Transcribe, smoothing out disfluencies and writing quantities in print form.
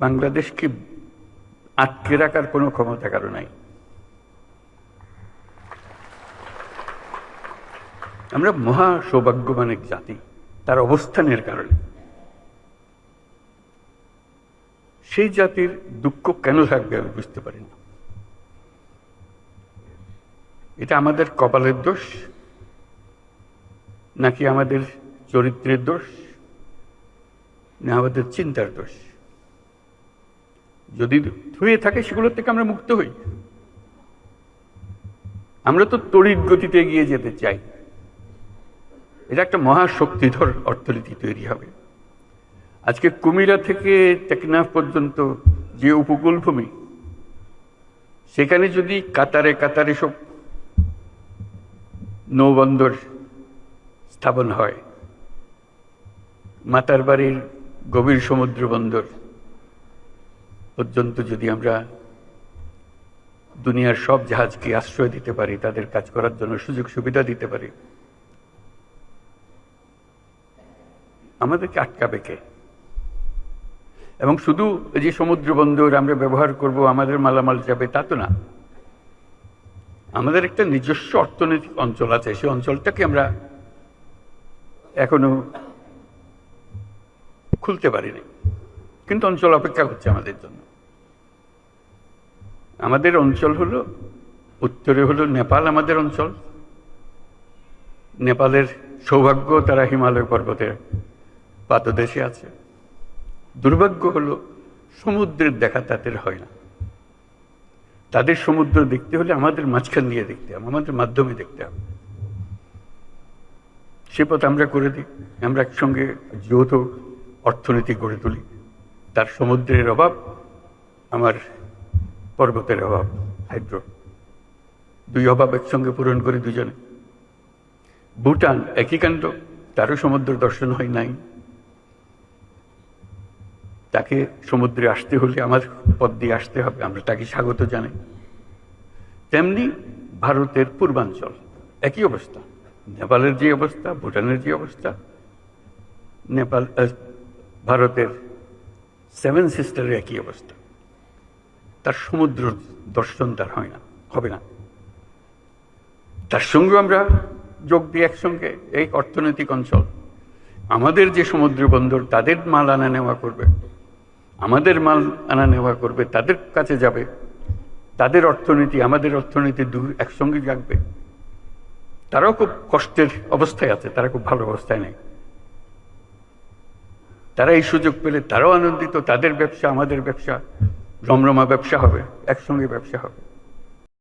বাংলাদেশকে আটকে রাখার কোনো ক্ষমতা কারো নাই। আমরা মহা সৌভাগ্যবান এক জাতি, তার অবস্থানের কারণে। সেই জাতির দুঃখ কেন থাকবে আমি বুঝতে পারি না। এটা আমাদের কপালের দোষ, নাকি আমাদের চরিত্রের দোষ, না আমাদের চিন্তার দোষ? যদি হয়ে থাকে সেগুলোর থেকে আমরা মুক্ত হই। আমরা তো তড়িৎ গতিতে এগিয়ে যেতে চাই। এটা একটা মহাশক্তিধর অর্থনীতি তৈরি হবে। আজকে কুমিরা থেকে টেকনাফ পর্যন্ত যে উপকূল ভূমি, সেখানে যদি কাতারে কাতারে সব নৌবন্দর স্থাপন হয়, মাতারবাড়ির গভীর সমুদ্র বন্দর পর্যন্ত যদি আমরা দুনিয়ার সব জাহাজকে আশ্রয় দিতে পারি, তাদের কাজ করার জন্য সুযোগ সুবিধা দিতে পারি, আমাদেরকে আটকাবে কে? এবং শুধু যে সমুদ্র বন্দর আমরা ব্যবহার করব, আমাদের মালামাল যাবে, তা তো না। আমাদের একটা নিজস্ব অর্থনৈতিক অঞ্চল আছে, সেই অঞ্চলটাকে আমরা এখনো খুলতে পারিনি, কিন্তু অঞ্চল অপেক্ষা করছে আমাদের জন্য। আমাদের অঞ্চল হলো, উত্তরে হলো নেপাল আমাদের অঞ্চল। নেপালের সৌভাগ্য, তারা হিমালয় পর্বতের পাদদেশে আছে। দুর্ভাগ্য হলো সমুদ্রের দেখা তাদের হয় না। তাদের সমুদ্র দেখতে হলে আমাদের মাঝখান দিয়ে দেখতে হবে, আমাদের মাধ্যমে দেখতে হবে। সে পথ আমরা করে দিই, আমরা একসঙ্গে যৌথ অর্থনীতি গড়ে তুলি। তার সমুদ্রের অভাব, আমার পর্বতের অভাব, হাইড্রো, দুই অভাব একসঙ্গে পূরণ করি দুজনে। ভুটান একই কাণ্ড, তারও সমুদ্র দর্শন হয় নাই। তাকে সমুদ্রে আসতে হলে আমার পথ দিয়ে আসতে হবে, আমরা তাকে স্বাগত জানাই। তেমনি ভারতের পূর্বাঞ্চল একই অবস্থা, নেপালের যে অবস্থা, ভুটানের যে অবস্থা, ভারতের সেভেন সিস্টারের একই অবস্থা। তার সমুদ্র দর্শন তার হয় না, হবে না। তার সঙ্গে আমরা যোগ দিই একসঙ্গে এই অর্থনৈতিক অঞ্চল। আমাদের যে সমুদ্র বন্দর, তাদের মাল আনা নেওয়া করবে, আমাদের মাল আনা নেওয়া করবে, তাদের কাছে যাবে। তাদের অর্থনীতি আমাদের অর্থনীতি একসঙ্গে জাগবে। তারাও খুব কষ্টের অবস্থায় আছে, তারা খুব ভালো অবস্থায় নেই। তারা এই সুযোগ পেলে তারাও আনন্দিত, তাদের ব্যবসা আমাদের ব্যবসা, রমরমা ব্যবসা হবে, একসঙ্গে ব্যবসা হবে।